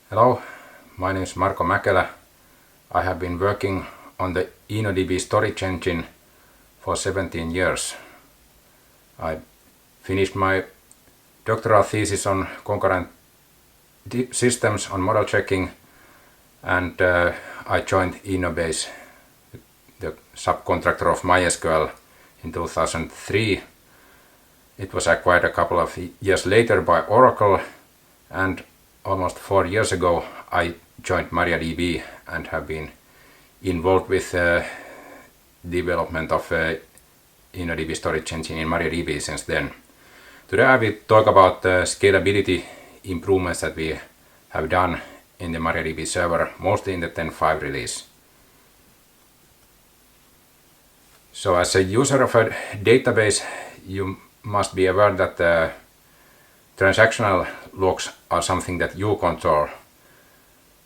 Hello, my name is Marko Mäkelä. I have been working on the InnoDB storage engine for 17 years. I finished my doctoral thesis on concurrent systems on model checking, and I joined InnoBase, the subcontractor of MySQL, in 2003. It was acquired a couple of years later by Oracle, and almost 4 years ago I joined MariaDB and have been involved with development of InnoDB storage engine in MariaDB since then. Today I will talk about scalability improvements that we have done in the MariaDB server, mostly in the 10.5 release. So as a user of a database, you must be aware that transactional logs are something that you control.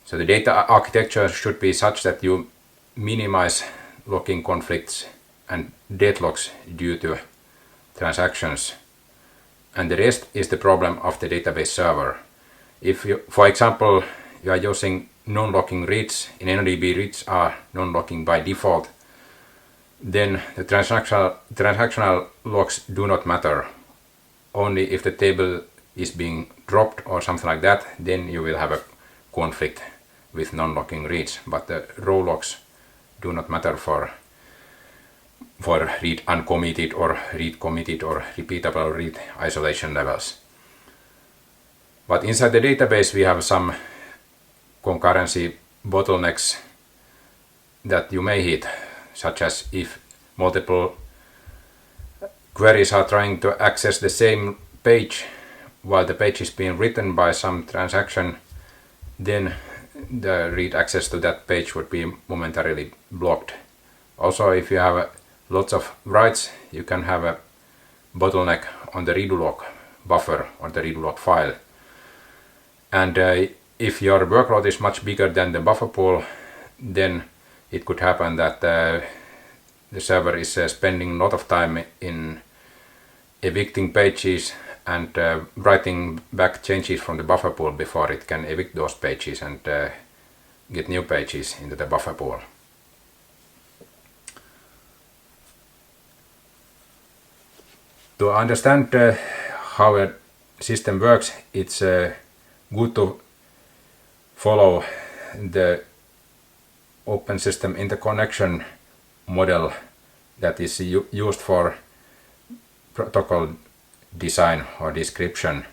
So the data architecture should be such that you minimize logging conflicts and deadlocks due to transactions. And the rest is the problem of the database server. If you, for example, you are using non-locking reads, in InnoDB reads are non-locking by default, then the transactional logs do not matter. Only if the table is being dropped or something like that, then you will have a conflict with non-locking reads, but the row logs do not matter for read uncommitted or read committed or repeatable read isolation levels. But inside the database we have some concurrency bottlenecks that you may hit, such as if multiple queries are trying to access the same page while the page is being written by some transaction, then the read access to that page would be momentarily blocked. Also, if you have lots of writes, you can have a bottleneck on the redo log buffer or the redo log file. And if your workload is much bigger than the buffer pool, then it could happen that the server is spending a lot of time in evicting pages and writing back changes from the buffer pool before it can evict those pages and get new pages into the buffer pool. To understand how a system works, it's good to follow the Open System Interconnection model that is used for protocol design or description.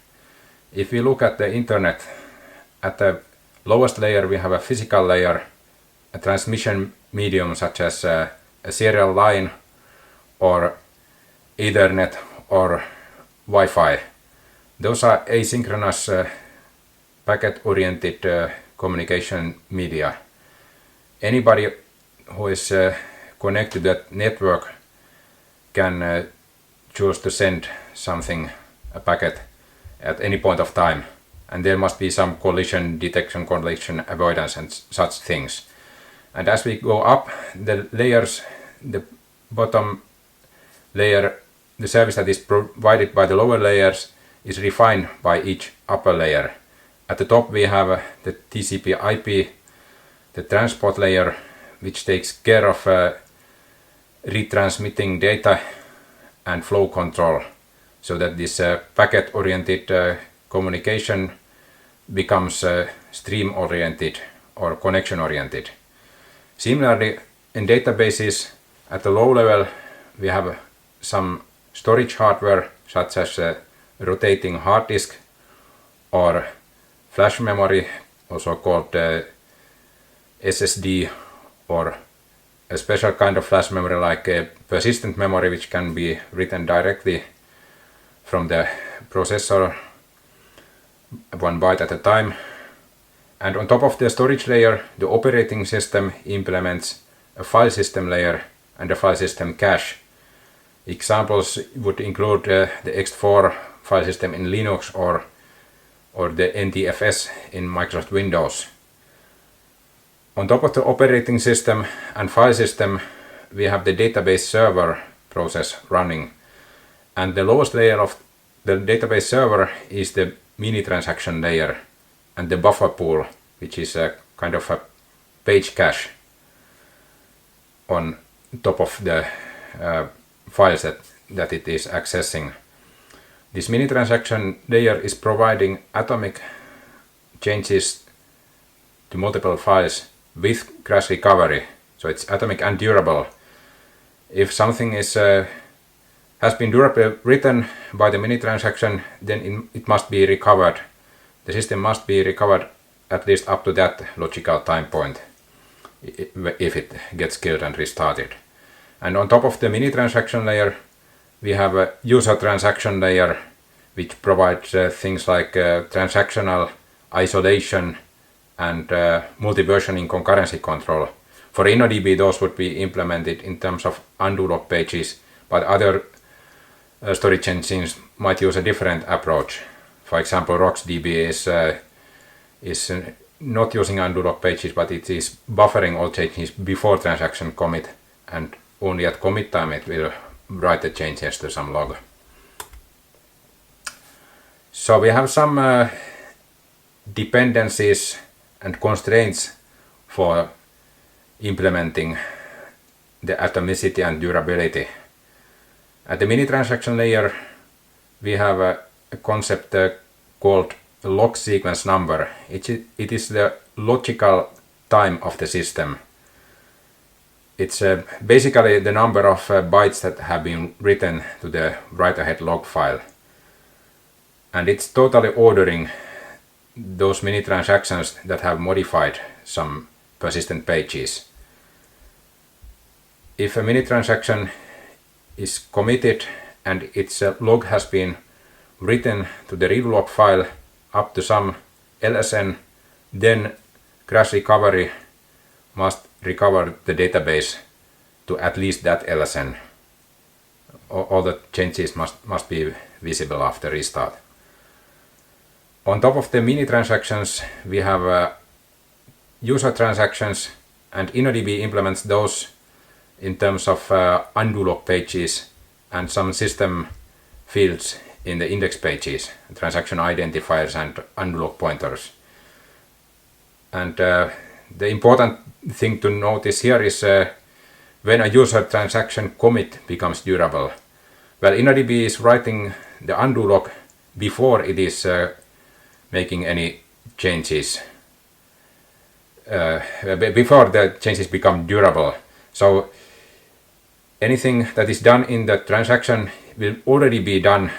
If we look at the internet, at the lowest layer we have a physical layer, a transmission medium such as a serial line or Ethernet or Wi-Fi. Those are asynchronous packet-oriented communication media. Anybody who is connected to that network can choose to send something, a packet, at any point of time, and there must be some collision detection, collision avoidance and such things. And as we go up the layers, the bottom layer, the service that is provided by the lower layers is refined by each upper layer. At the top we have the TCP IP, the transport layer, which takes care of retransmitting data and flow control, so that this packet-oriented communication becomes stream-oriented or connection-oriented. Similarly, in databases at the low level we have some storage hardware such as a rotating hard disk or flash memory, also called SSD, or a special kind of flash memory like a persistent memory, which can be written directly from the processor, 1 byte at a time. And on top of the storage layer, the operating system implements a file system layer and a file system cache. Examples would include the ext4 file system in Linux or the NTFS in Microsoft Windows. On top of the operating system and file system, we have the database server process running. And the lowest layer of the database server is the mini transaction layer and the buffer pool, which is a kind of a page cache on top of the files that it is accessing. This mini transaction layer is providing atomic changes to multiple files with crash recovery, so it's atomic and durable. If something is has been durably written by the mini transaction, then it must be recovered. The system must be recovered at least up to that logical time point if it gets killed and restarted. And on top of the mini transaction layer, we have a user transaction layer, which provides things like transactional isolation and multi-versioning concurrency control. For InnoDB, those would be implemented in terms of undo log pages, but other storage engines might use a different approach. For example, RocksDB is not using undo log pages, but it is buffering all changes before transaction commit, and only at commit time it will write the changes to some log. So we have some dependencies and constraints for implementing the atomicity and durability. At the mini transaction layer, we have a concept called log sequence number. It is the logical time of the system. It's basically the number of bytes that have been written to the write-ahead log file. And it's totally ordering those mini transactions that have modified some persistent pages. If a mini transaction is committed and its log has been written to the redo log file up to some LSN, then crash recovery must recover the database to at least that LSN. All the changes must be visible after restart. On top of the mini transactions, we have user transactions, and InnoDB implements those in terms of undo log pages and some system fields in the index pages, transaction identifiers and undo log pointers. And the important thing to notice here is when a user transaction commit becomes durable. Well, InnoDB is writing the undo log before it is making any changes, before the changes become durable. So anything that is done in the transaction will already be done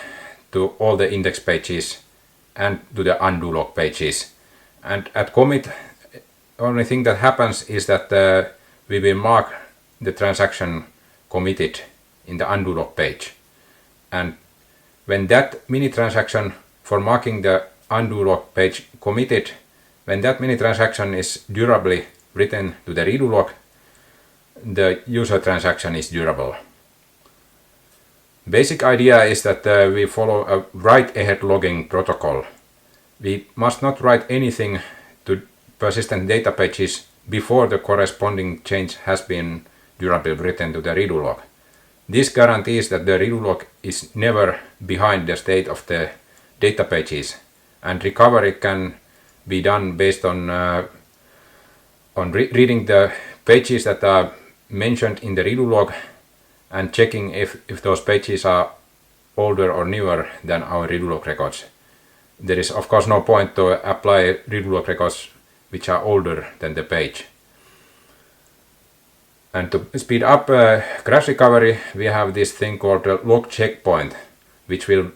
to all the index pages and to the undo log pages. And at commit, only thing that happens is that we will mark the transaction committed in the undo log page. And when that mini transaction for marking the undo log page committed, when that mini transaction is durably written to the redo log, the user transaction is durable. Basic idea is that we follow a write-ahead logging protocol. We must not write anything to persistent data pages before the corresponding change has been durably written to the redo log. This guarantees that the redo log is never behind the state of the data pages, and recovery can be done based on reading the pages that are mentioned in the redo log and checking if those pages are older or newer than our redo log records. There is of course no point to apply redo log records which are older than the page. And to speed up crash recovery, we have this thing called a log checkpoint, which will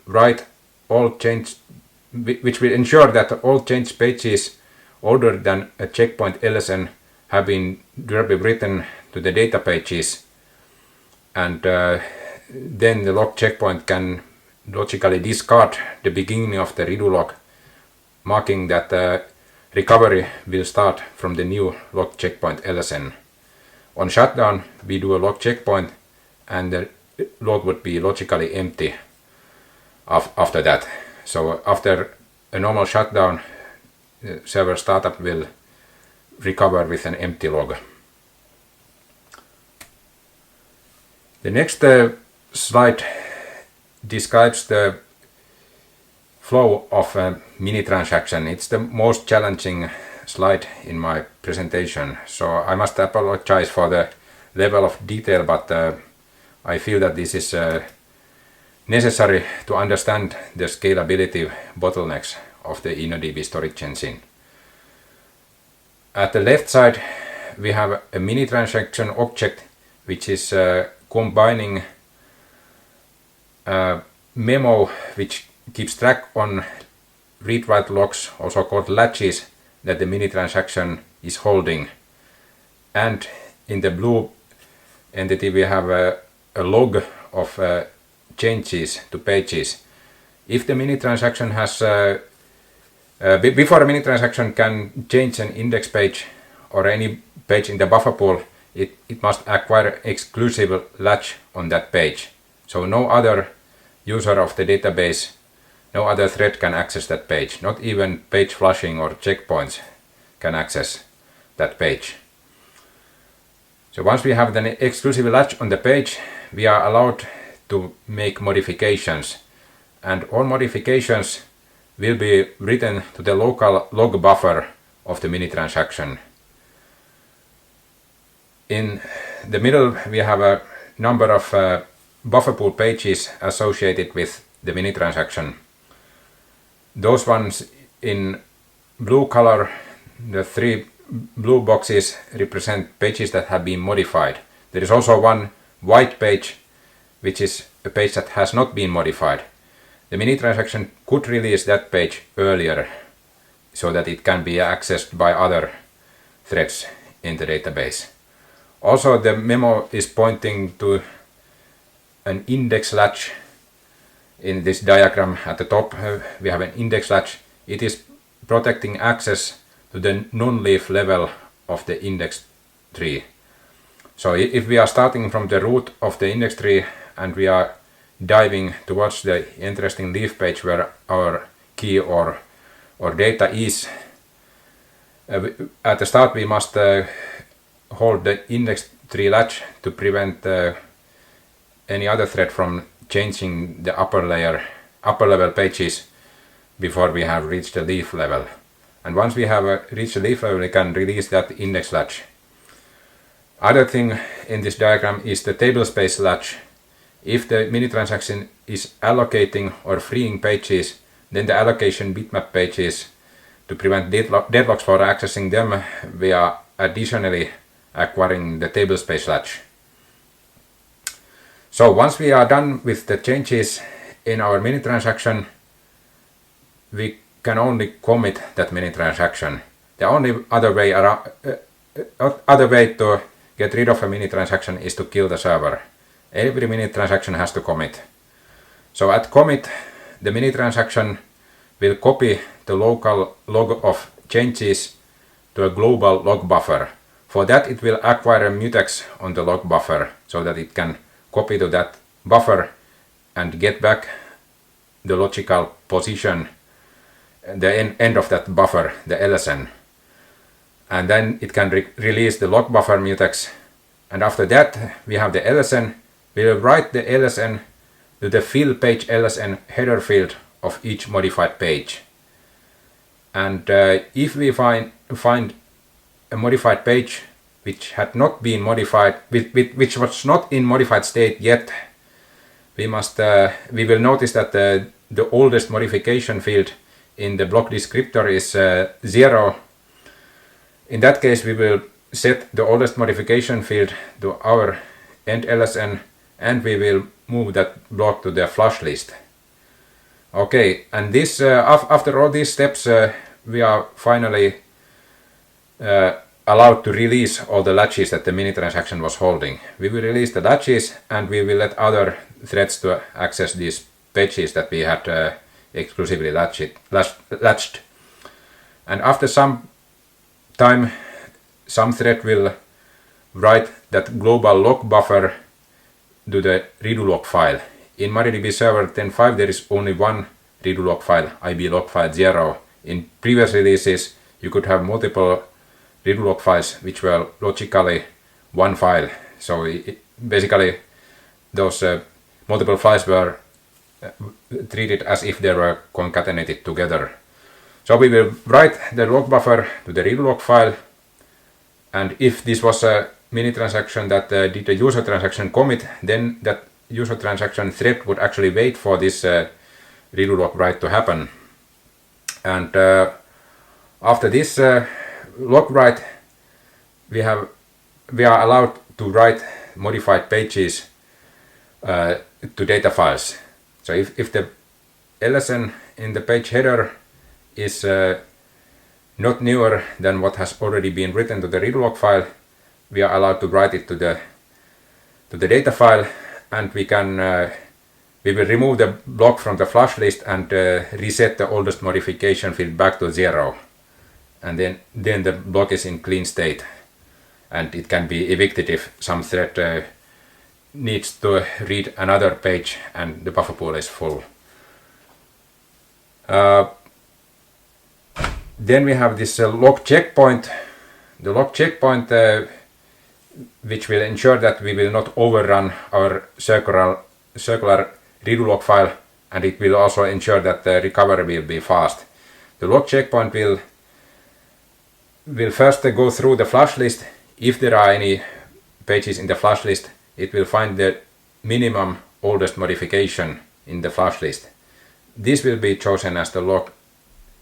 ensure that all changed pages older than a checkpoint LSN have been durably written to the data pages, and then the log checkpoint can logically discard the beginning of the redo log, marking that recovery will start from the new log checkpoint LSN. On shutdown, we do a log checkpoint and the log would be logically empty after that. So after a normal shutdown, the server startup will recover with an empty log. The next slide describes the flow of a mini transaction. It's the most challenging slide in my presentation, so I must apologize for the level of detail, but I feel that this is necessary to understand the scalability bottlenecks of the InnoDB storage engine. At the left side we have a mini transaction object which is combining a memo which keeps track on read-write logs, also called latches, that the mini transaction is holding. And in the blue entity we have a log of changes to pages. If the mini transaction has before a mini transaction can change an index page or any page in the buffer pool, it must acquire exclusive latch on that page. So no other user of the database, no other thread can access that page. Not even page flushing or checkpoints can access that page. So once we have the exclusive latch on the page, we are allowed to make modifications, and all modifications will be written to the local log buffer of the mini transaction. In the middle we have a number of buffer pool pages associated with the mini transaction. Those ones in blue color, the three blue boxes, represent pages that have been modified. There is also one white page which is a page that has not been modified. The mini transaction could release that page earlier so that it can be accessed by other threads in the database. Also, the memo is pointing to an index latch. In this diagram at the top we have an index latch. It is protecting access to the non-leaf level of the index tree. So if we are starting from the root of the index tree and we are diving towards the interesting leaf page where our key or data is, at the start we must hold the index tree latch to prevent any other thread from changing the upper level pages before we have reached the leaf level. And once we have reached the leaf level, we can release that index latch. Other thing in this diagram is the table space latch. If the mini transaction is allocating or freeing pages, then the allocation bitmap pages, to prevent deadlocks for accessing them, we are additionally acquiring the table space latch. So once we are done with the changes in our mini transaction, we can only commit that mini transaction. The only other way to get rid of a mini transaction is to kill the server. Every mini transaction has to commit. So at commit, the mini transaction will copy the local log of changes to a global log buffer. For that it will acquire a mutex on the log buffer so that it can copy to that buffer and get back the logical position, the end of that buffer, the LSN. And then it can release the log buffer mutex, and after that we have the LSN. We will write the LSN to the fill page LSN header field of each modified page. And if we find a modified page which had not been modified, which was not in modified state yet, we will notice that the oldest modification field in the block descriptor is 0. In that case we will set the oldest modification field to our end LSN, and we will move that block to the flush list. Okay, and this after all these steps we are finally allowed to release all the latches that the mini transaction was holding. We will release the latches and we will let other threads to access these pages that we had exclusively latched. And after some time, some thread will write that global log buffer to the redo log file. In MariaDB server 10.5 there is only one redo log file, ib log file 0. In previous releases you could have multiple redo log files which were logically one file. So basically those multiple files were treated as if they were concatenated together. So we will write the log buffer to the redo log file, and if this was a mini transaction that did a user transaction commit, then that user transaction thread would actually wait for this redo log write to happen. And after this log write, we are allowed to write modified pages to data files. So if the LSN in the page header is not newer than what has already been written to the redo log file, we are allowed to write it to the data file, and we will remove the block from the flush list and reset the oldest modification field back to 0, and then the block is in clean state, and it can be evicted if some thread needs to read another page and the buffer pool is full. Then we have this log checkpoint. The log checkpoint which will ensure that we will not overrun our circular redo log file, and it will also ensure that the recovery will be fast. The log checkpoint will first go through the flush list. If there are any pages in the flush list, it will find the minimum oldest modification in the flush list. This will be chosen as the log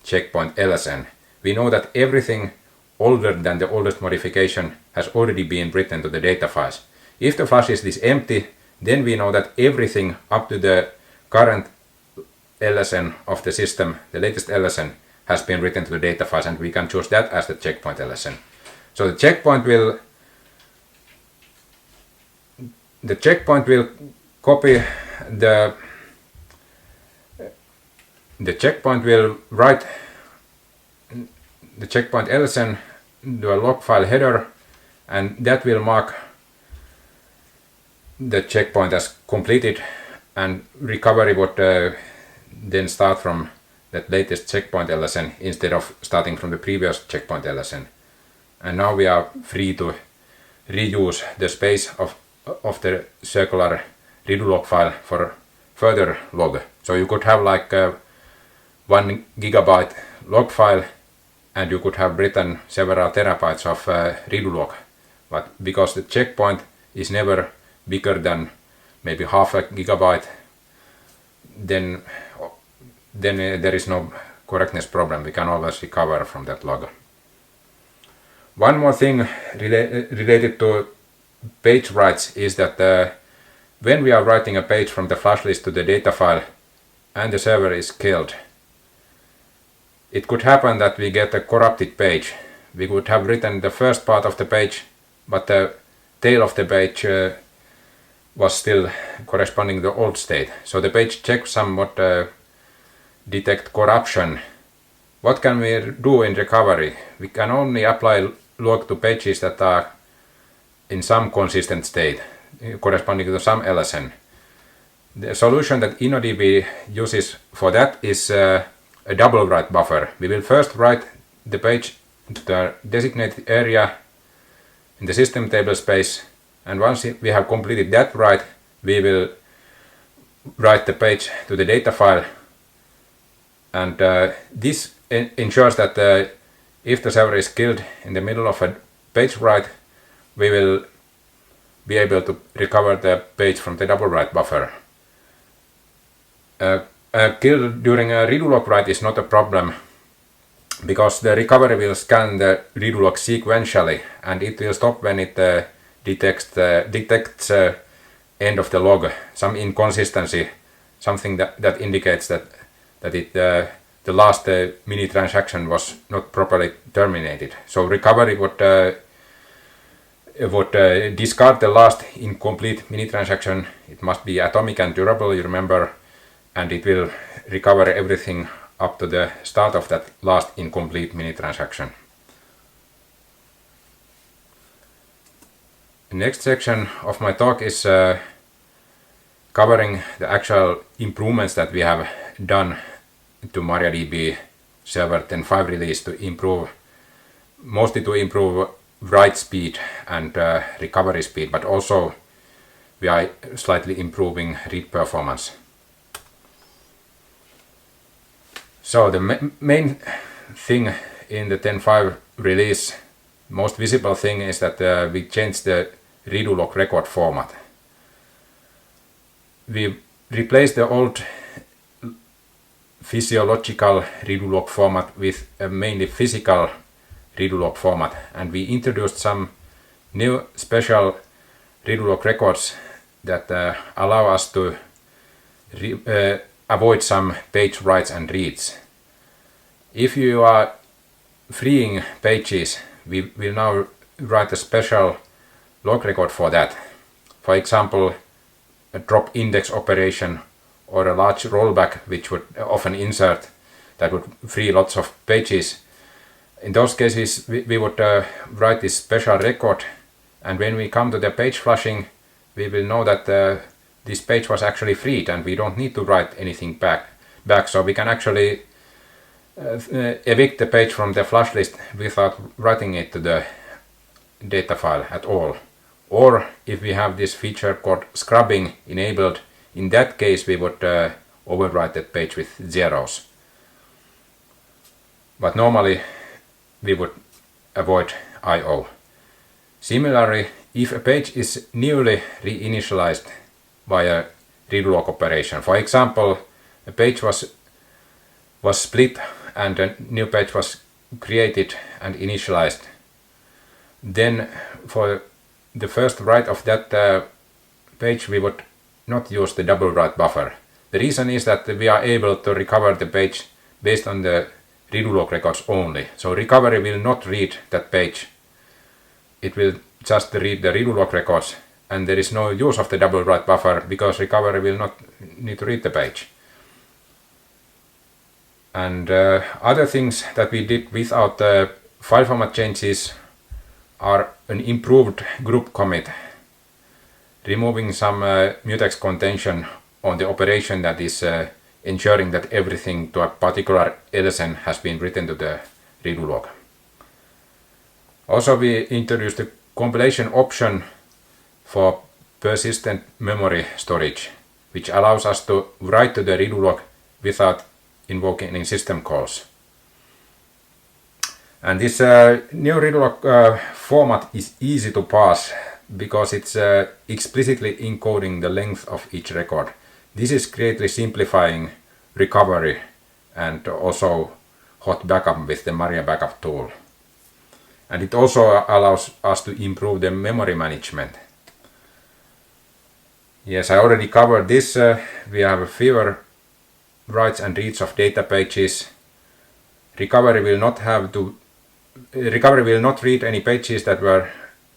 checkpoint LSN. We know that everything older than the oldest modification has already been written to the data files. If the flush list is empty, then we know that everything up to the current LSN of the system, the latest LSN, has been written to the data files, and we can choose that as the checkpoint LSN. So the checkpoint will copy the checkpoint will write the checkpoint LSN to a log file header, and that will mark the checkpoint as completed, and recovery would then start from that latest checkpoint LSN instead of starting from the previous checkpoint LSN. And now we are free to reuse the space of the circular redo log file for further log. So you could have like 1 gigabyte log file, and you could have written several terabytes of redo log. But because the checkpoint is never bigger than maybe half a gigabyte, then there is no correctness problem. We can always recover from that log. One more thing related to page writes is that when we are writing a page from the flush list to the data file and the server is killed, it could happen that we get a corrupted page. We could have written the first part of the page, but the tail of the page was still corresponding to the old state. So the page check somewhat detect corruption. What can we do in recovery? We can only apply log to pages that are in some consistent state, corresponding to some LSN. The solution that InnoDB uses for that is a double write buffer. We will first write the page to the designated area in the system table space, and once we have completed that write, we will write the page to the data file, and this ensures that if the server is killed in the middle of a page write, we will be able to recover the page from the double write buffer. A kill during a redo log write is not a problem, because the recovery will scan the redo log sequentially, and it will stop when it detects end of the log, some inconsistency, something that indicates that the last mini transaction was not properly terminated. So recovery would discard the last incomplete mini transaction. It must be atomic and durable, you remember, and it will recover everything up to the start of that last incomplete mini transaction. The next section of my talk is covering the actual improvements that we have done to MariaDB Server 10.5 release mostly to improve write speed and recovery speed, but also we are slightly improving read performance. So the main thing in the 10.5 release, most visible thing, is that we changed the redo log record format. We replaced the old physiological redo log format with a mainly physical redo log format, and we introduced some new special redo log records that allow us to avoid some page writes and reads. If you are freeing pages, we will now write a special log record for that. For example, a drop index operation or a large rollback, which would often insert, that would free lots of pages. In those cases, we would write this special record, and when we come to the page flushing, we will know that this page was actually freed and we don't need to write anything back. So we can actually evict the page from the flush list without writing it to the data file at all. Or if we have this feature called scrubbing enabled, in that case we would overwrite that page with zeros. But normally we would avoid I/O. Similarly, if a page is newly reinitialized by a redo log operation, for example, a page was split and a new page was created and initialized, then for the first write of that page we would not use the double write buffer. The reason is that we are able to recover the page based on the redo log records only. So recovery will not read that page. It will just read the redo log records, and there is no use of the double write buffer because recovery will not need to read the page. And other things that we did without file format changes are an improved group commit, removing some mutex contention on the operation that is ensuring that everything to a particular LSN has been written to the redo log. Also, we introduced a compilation option for persistent memory storage, which allows us to write to the redo log without invoking any system calls. And this new redo log format is easy to pass because it's explicitly encoding the length of each record. This is greatly simplifying recovery and also hot backup with the Maria backup tool. And it also allows us to improve the memory management. Yes, I already covered this. We have fewer writes and reads of data pages. Recovery will not read any pages that were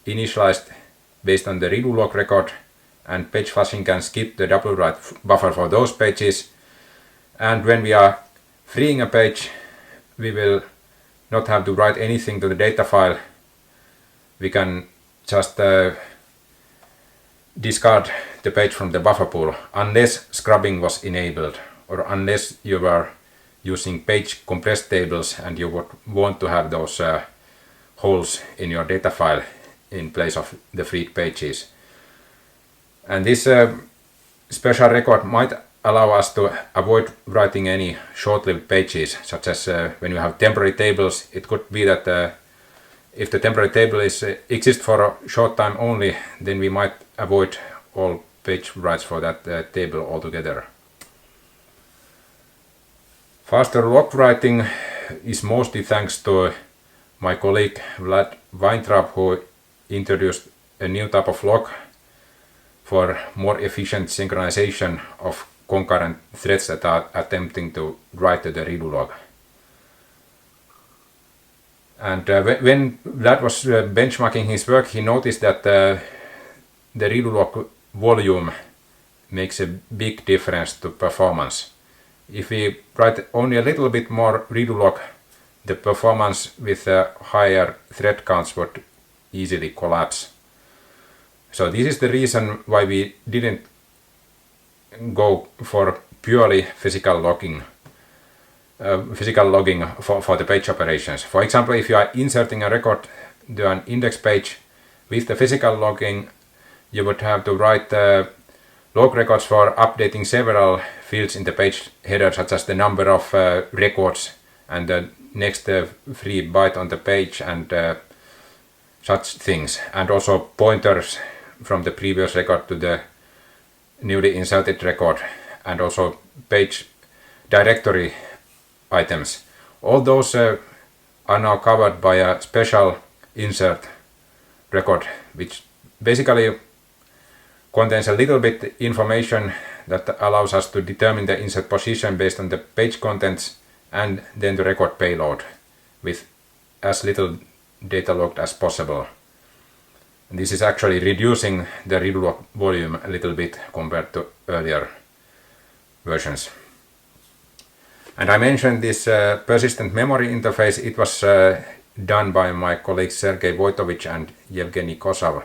initialized based on the redo log record, and page flushing can skip the double write buffer for those pages. And when we are freeing a page, we will not have to write anything to the data file. We can just discard the page from the buffer pool unless scrubbing was enabled, or unless you were using page compressed tables and you would want to have those holes in your data file in place of the freed pages. And this special record might allow us to avoid writing any short-lived pages, such as when you have temporary tables. It could be that if the temporary table exists for a short time only, then we might avoid all page writes for that table altogether. Faster log writing is mostly thanks to my colleague Vlad Weintraub, who introduced a new type of log for more efficient synchronization of concurrent threads that are attempting to write to the redo log. And when Vlad was benchmarking his work, he noticed that the redo log volume makes a big difference to performance. If we write only a little bit more redo log, the performance with higher thread counts would easily collapse. So this is the reason why we didn't go for purely physical logging for the page operations. For example, if you are inserting a record to an index page with the physical logging, you would have to write log records for updating several fields in the page header, such as the number of records and the next free byte on the page and such things, and also pointers from the previous record to the newly inserted record, and also page directory items. All those are now covered by a special insert record, which basically contains a little bit information that allows us to determine the insert position based on the page contents and then the record payload with as little data logged as possible. And this is actually reducing the redo log volume a little bit compared to earlier versions. And I mentioned this persistent memory interface. It was done by my colleagues Sergei Voitovich and Yevgeny Kosav.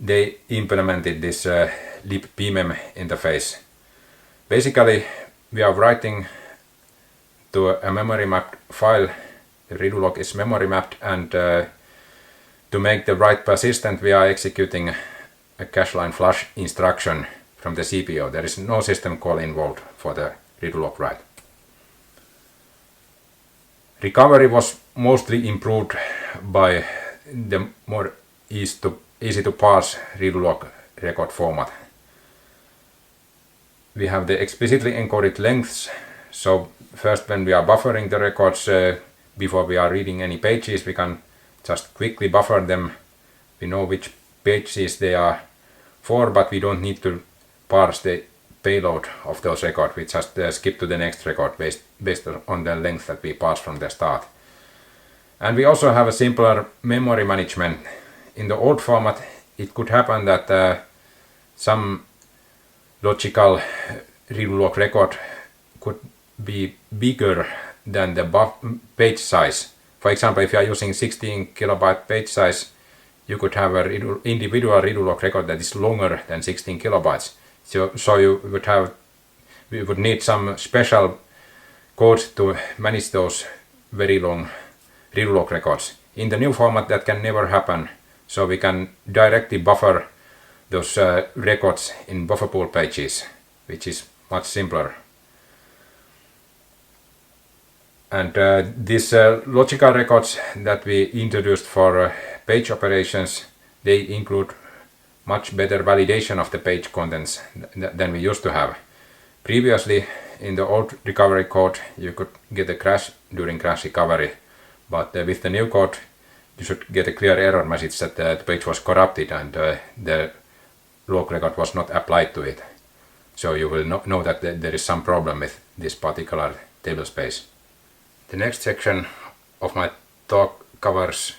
They implemented this libpmem interface. Basically, we are writing to a memory mapped file. The redo log is memory mapped, and to make the write persistent, we are executing a cache line flush instruction from the CPU. There is no system call involved for the redo log write. Recovery was mostly improved by the more easy to parse redo log record format. We have the explicitly encoded lengths, so first when we are buffering the records before we are reading any pages, we can just quickly buffer them. We know which pages they are for, but we don't need to parse the payload of those records. We just skip to the next record based on the length that we pass from the start. And we also have a simpler memory management. In the old format, it could happen that some logical redo log record could be bigger than the page size. For example, if you are using 16 kilobyte page size, you could have an individual redo log record that is longer than 16 kilobytes. So we would need some special code to manage those very long redo log records. In the new format, that can never happen, so we can directly buffer those records in buffer pool pages, which is much simpler. And these logical records that we introduced for page operations, they include much better validation of the page contents than we used to have. Previously, in the old recovery code, you could get a crash during crash recovery, but with the new code, you should get a clear error message that the page was corrupted and the log record was not applied to it. So you will know that there is some problem with this particular table space. The next section of my talk covers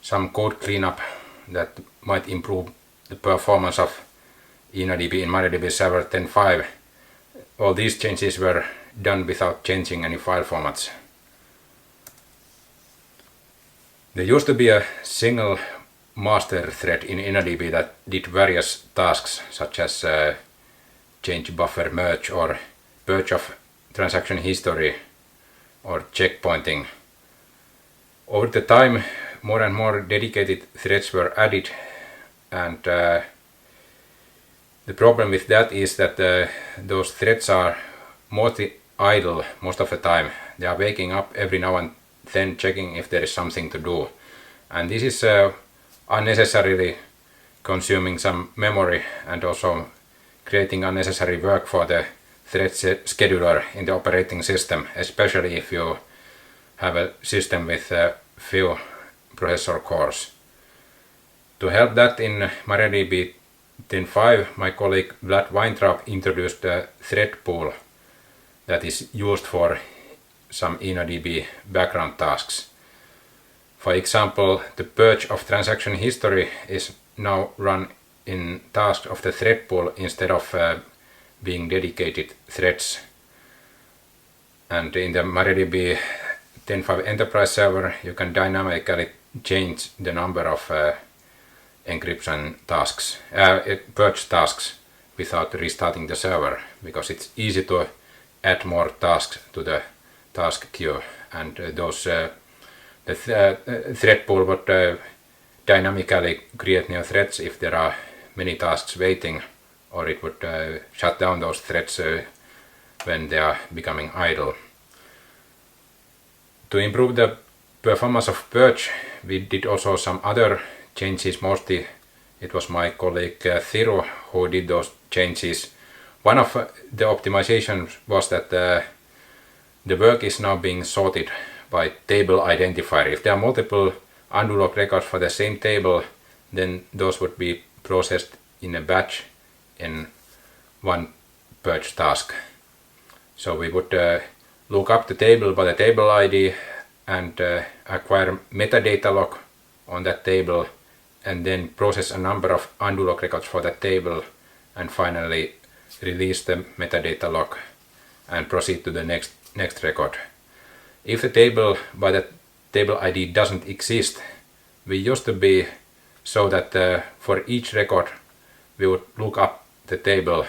some code cleanup that might improve the performance of InnoDB in MariaDB Server 10.5. All these changes were done without changing any file formats. There used to be a single master thread in InnoDB that did various tasks, such as change buffer merge or purge of transaction history or checkpointing. Over the time, more and more dedicated threads were added, and the problem with that is that those threads are mostly idle most of the time. They are waking up every now and then checking if there is something to do, and this is unnecessarily consuming some memory and also creating unnecessary work for the thread scheduler in the operating system, especially if you have a system with few processor cores. To help that, in MariaDB 10.5, my colleague Vlad Weintraub introduced a thread pool that is used for some InnoDB background tasks. For example, the purge of transaction history is now run in tasks of the thread pool instead of being dedicated threads. And in the MariaDB 10.5 Enterprise server, you can dynamically change the number of encryption tasks, purge tasks, without restarting the server, because it's easy to add more tasks to the task queue, and the thread pool would dynamically create new threads if there are many tasks waiting or it would shut down those threads when they are becoming idle. To improve the performance of Perch, we did also some other changes. Mostly it was my colleague Thiru who did those changes. One of the optimizations was that the work is now being sorted by table identifier. If there are multiple undo log records for the same table, then those would be processed in a batch in one Perch task. So we would look up the table by the table ID and acquire metadata log on that table, and then process a number of undo log records for that table, and finally release the metadata log and proceed to the next record. If the table by the table ID doesn't exist, we used to be so that for each record we would look up the table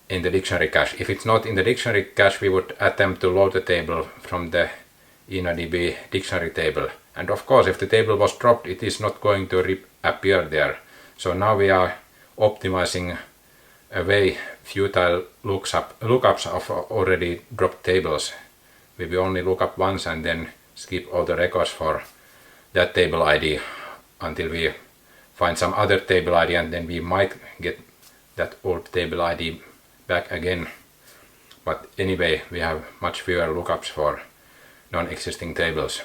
in the dictionary cache. If it's not in the dictionary cache, we would attempt to load the table from the InnoDB dictionary table. And of course, if the table was dropped, it is not going to reappear there. So now we are optimizing away futile lookups of already dropped tables. We will only look up once and then skip all the records for that table ID until we find some other table ID, and then we might get that old table ID back again. But anyway, we have much fewer lookups for non-existing tables.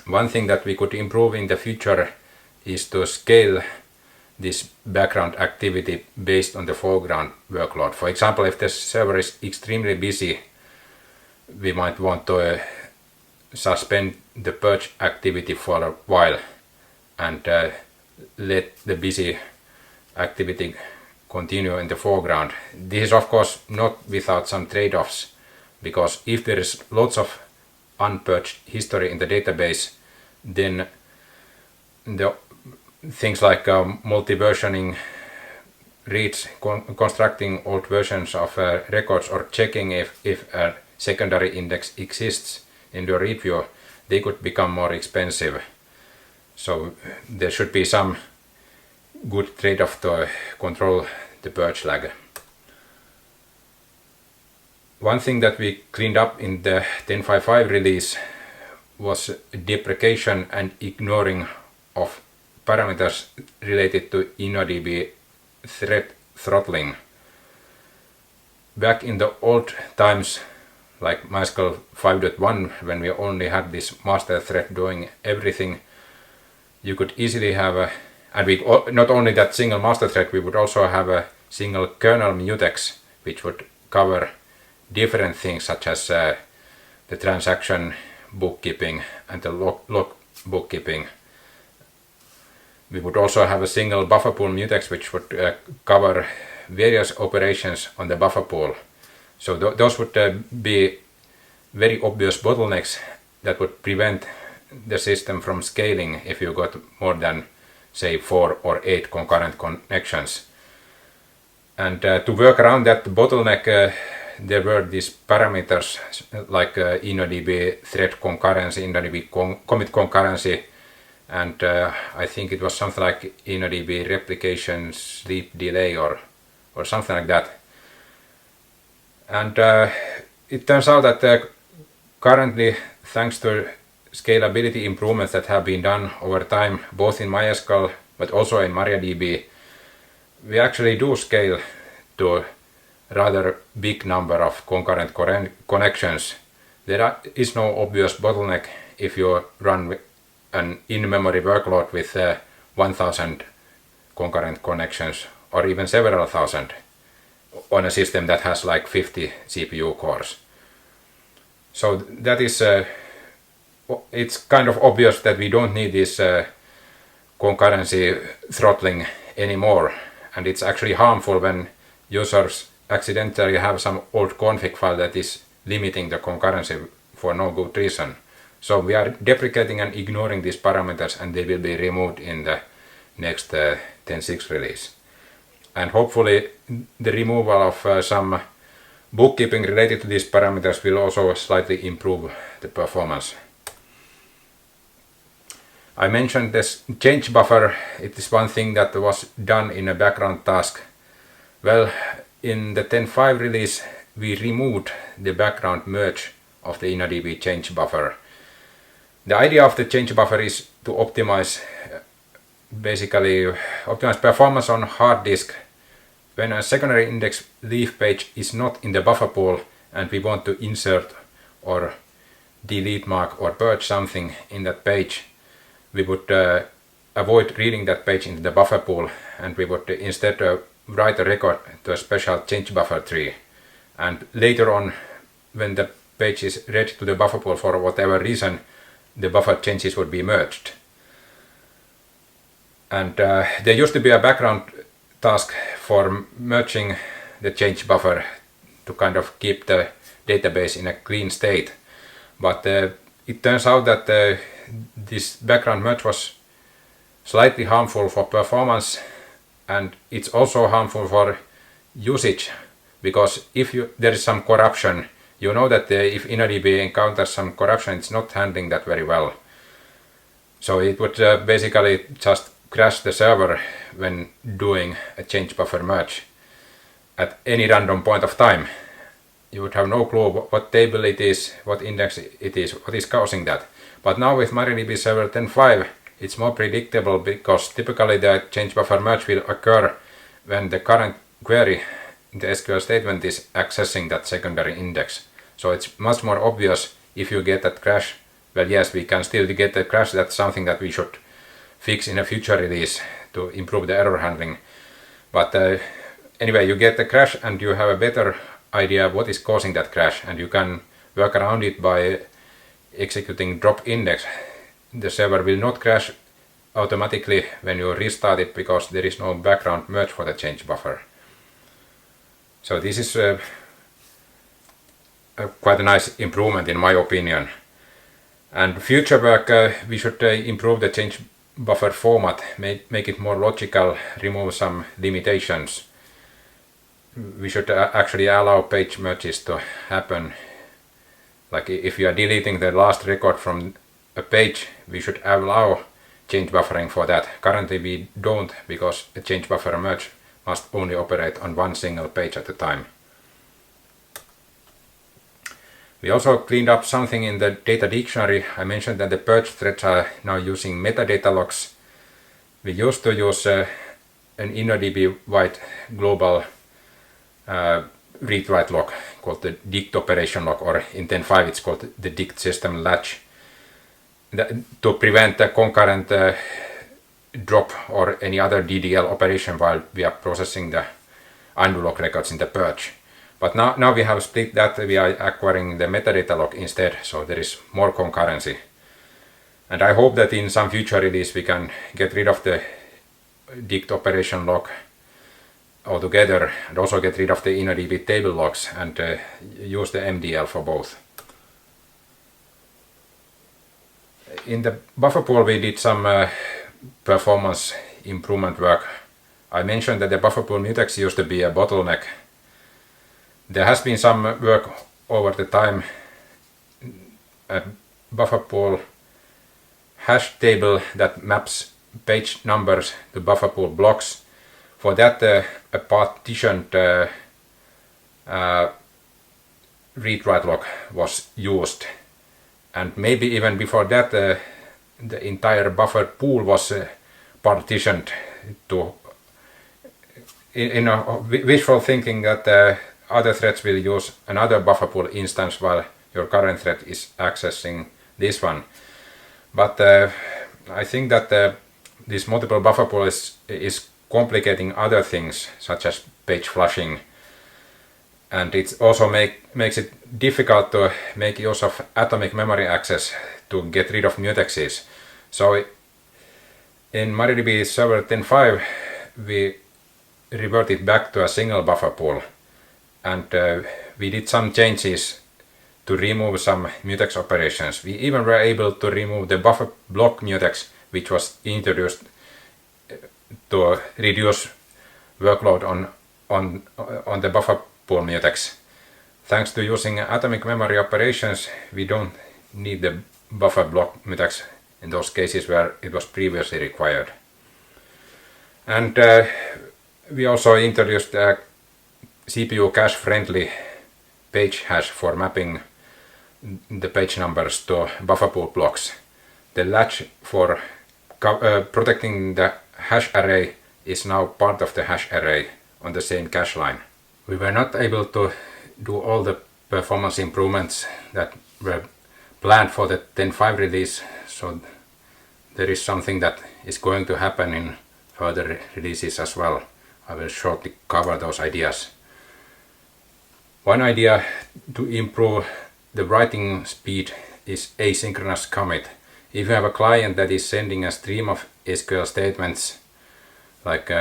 One thing that we could improve in the future is to scale this background activity based on the foreground workload. For example, if the server is extremely busy, we might want to suspend the Perch activity for a while and let the busy activity continue in the foreground. This is of course not without some trade-offs, because if there is lots of unpurged history in the database, then the things like multi-versioning, reads, constructing old versions of records, or checking if a secondary index exists in the read view, they could become more expensive. So there should be some good trade-off to control the purge lag. One thing that we cleaned up in the 10.5.5 release was deprecation and ignoring of parameters related to InnoDB thread throttling. Back in the old times, like MySQL 5.1, when we only had this master thread doing everything, you could easily have a, and we not only that single master thread, we would also have a single kernel mutex which would cover different things such as the transaction bookkeeping and the log bookkeeping. We would also have a single buffer pool mutex which would cover various operations on the buffer pool. So those would be very obvious bottlenecks that would prevent the system from scaling if you got more than, say, 4 or 8 concurrent connections. And to work around that bottleneck, there were these parameters like InnoDB thread concurrency, InnoDB commit concurrency, and I think it was something like InnoDB replication sleep delay or something like that. And it turns out that currently, thanks to scalability improvements that have been done over time, both in MySQL but also in MariaDB, we actually do scale to a rather big number of concurrent connections. There is no obvious bottleneck if you run an in-memory workload with 1000 concurrent connections or even several thousand on a system that has like 50 CPU cores. So that is it's kind of obvious that we don't need this concurrency throttling anymore, and it's actually harmful when users accidentally have some old config file that is limiting the concurrency for no good reason. So we are deprecating and ignoring these parameters, and they will be removed in the next 10.6 release. And hopefully the removal of some bookkeeping related to these parameters will also slightly improve the performance. I mentioned this change buffer. It is one thing that was done in a background task Well, in the 10.5 release, we removed the background merge of the InnoDB change buffer. The idea of the change buffer is to optimize performance on hard disk when a secondary index leaf page is not in the buffer pool and we want to insert or delete mark or purge something in that page. We would avoid reading that page into the buffer pool, and we would instead write a record to a special change buffer tree. And later on, when the page is read to the buffer pool for whatever reason, the buffer changes would be merged. And there used to be a background task for merging the change buffer to kind of keep the database in a clean state. But it turns out that this background merge was slightly harmful for performance, and it's also harmful for usage, because if there is some corruption, you know that if InnoDB encounters some corruption, it's not handling that very well. So it would basically just crash the server when doing a change buffer merge at any random point of time. You would have no clue what table it is, what index it is, what is causing that. But now with MariaDB Server 10.5, it's more predictable, because typically the change buffer merge will occur when the current query in the SQL statement is accessing that secondary index. So it's much more obvious if you get that crash. Well, yes, we can still get the crash. That's something that we should fix in a future release to improve the error handling. But anyway, you get the crash and you have a better idea what is causing that crash, and you can work around it by executing drop index. The server will not crash automatically when you restart it, because there is no background merge for the change buffer. So this is quite a nice improvement in my opinion. And future work, we should improve the change buffer format, make it more logical, remove some limitations. We should actually allow page merges to happen. Like if you are deleting the last record from a page, we should allow change buffering for that. Currently we don't, because a change buffer merge must only operate on one single page at a time. We also cleaned up something in the data dictionary. I mentioned that the purge threads are now using metadata logs. We used to use an InnoDB-wide global read-write log called the dict operation log, or in 10.5 it's called the dict system latch, to prevent the concurrent drop or any other DDL operation while we are processing the undo log records in the purge. But now we have split that. We are acquiring the metadata log instead, so there is more concurrency. And I hope that in some future release we can get rid of the dict operation log altogether, and also get rid of the InnoDB table logs and use the MDL for both. In the buffer pool we did some performance improvement work. I mentioned that the buffer pool mutex used to be a bottleneck. There has been some work over the time. A buffer pool hash table that maps page numbers to buffer pool blocks. For that a partitioned read-write log was used, and maybe even before that the entire buffer pool was partitioned to, in a visual thinking that other threads will use another buffer pool instance while your current thread is accessing this one. But I think that this multiple buffer pool is complicating other things, such as page flushing, and it also makes it difficult to make use of atomic memory access to get rid of mutexes. So in MariaDB Server 10.5 we reverted back to a single buffer pool, and we did some changes to remove some mutex operations. We even were able to remove the buffer block mutex, which was introduced to reduce workload on the buffer pool mutex. Thanks to using atomic memory operations, we don't need the buffer block mutex in those cases where it was previously required. And we also introduced CPU cache friendly page hash for mapping the page numbers to buffer pool blocks. The latch for protecting the hash array is now part of the hash array on the same cache line. We were not able to do all the performance improvements that were planned for the 10.5 release, so there is something that is going to happen in further releases as well. I will shortly cover those ideas. One idea to improve the writing speed is asynchronous commit. If you have a client that is sending a stream of SQL statements like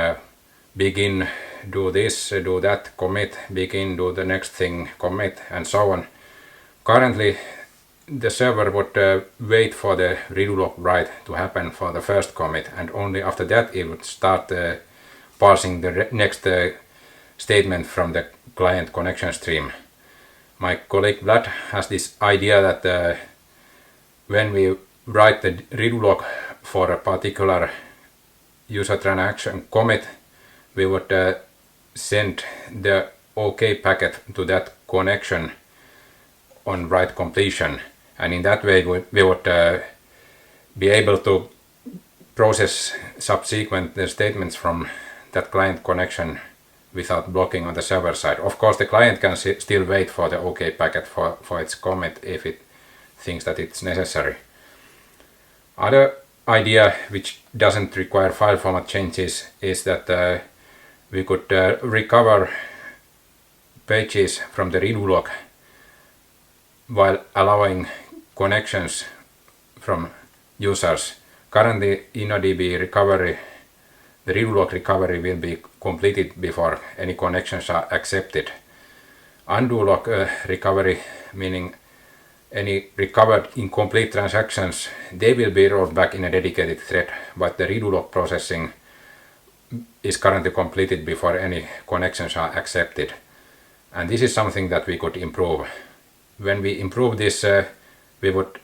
begin, do this, do that, commit, begin, do the next thing, commit, and so on. Currently, the server would wait for the redo log write to happen for the first commit, and only after that it would start parsing the next statement from the client connection stream. My colleague Vlad has this idea that when we write the redo log for a particular user transaction commit, we would send the OK packet to that connection on write completion, and in that way we would be able to process subsequent statements from that client connection without blocking on the server side. Of course, the client can still wait for the OK packet for its commit if it thinks that it's necessary. Other idea which doesn't require file format changes is that we could recover pages from the redo log while allowing connections from users. Currently, InnoDB recovery, the redo log recovery will be completed before any connections are accepted. Undo log recovery, meaning any recovered incomplete transactions, they will be rolled back in a dedicated thread, but the redo log processing is currently completed before any connections are accepted. And this is something that we could improve. When we improve this, we would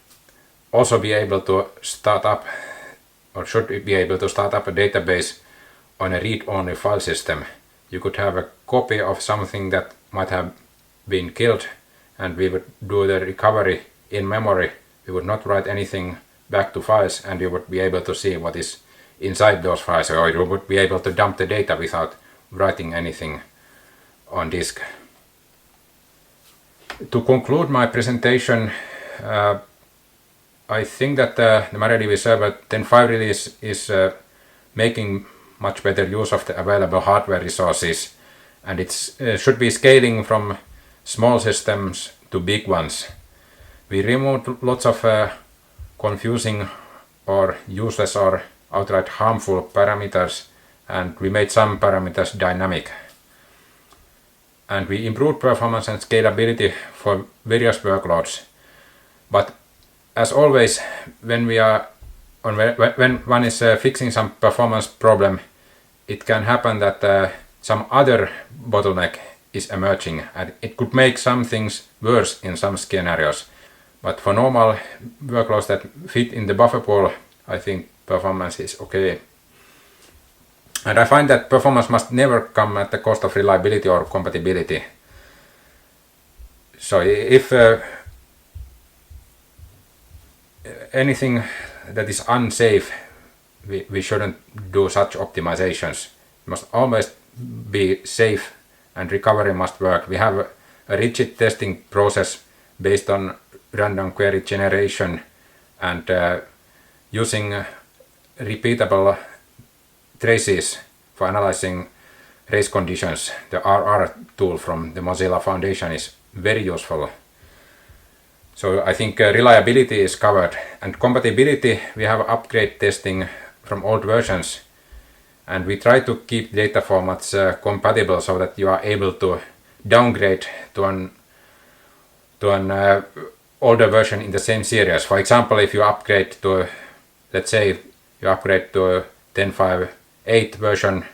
also be able to start up, or should be able to start up a database on a read-only file system. You could have a copy of something that might have been killed, and we would do the recovery in memory. We would not write anything back to files, and you would be able to see what is inside those files, or you would be able to dump the data without writing anything on disk. To conclude my presentation, I think that the MariaDB Server 10.5 release is making much better use of the available hardware resources, and it should be scaling from small systems to big ones. We removed lots of confusing or useless or outright harmful parameters, and we made some parameters dynamic. And we improved performance and scalability for various workloads. But as always, when one is fixing some performance problem, it can happen that some other bottleneck is emerging, and it could make some things worse in some scenarios. But for normal workloads that fit in the buffer pool, I think performance is okay. And I find that performance must never come at the cost of reliability or compatibility. So if anything that is unsafe, we shouldn't do such optimizations. It must always be safe, and recovery must work. We have a rigid testing process based on random query generation and using repeatable traces for analyzing race conditions. The RR tool from the Mozilla Foundation is very useful. So I think reliability is covered, and compatibility, we have upgrade testing from old versions, and we try to keep data formats compatible so that you are able to downgrade to an older version in the same series. For example, if you upgrade to, let's say you upgrade to 10.5.8 version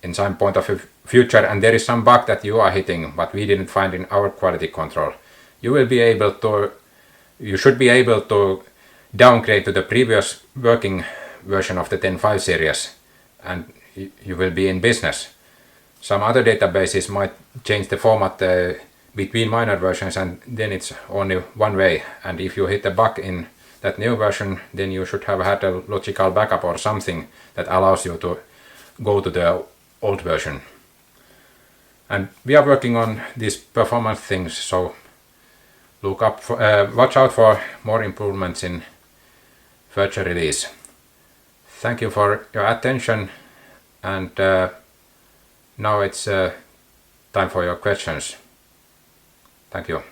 in some point of the future, and there is some bug that you are hitting but we didn't find in our quality control, you should be able to downgrade to the previous working version of the 10.5 series, and you will be in business. Some other databases might change the format between minor versions, and then it's only one way, and if you hit a bug in that new version, then you should have had a logical backup or something that allows you to go to the old version. And we are working on these performance things, so watch out for more improvements in future release. Thank you for your attention, and now it's time for your questions. Thank you.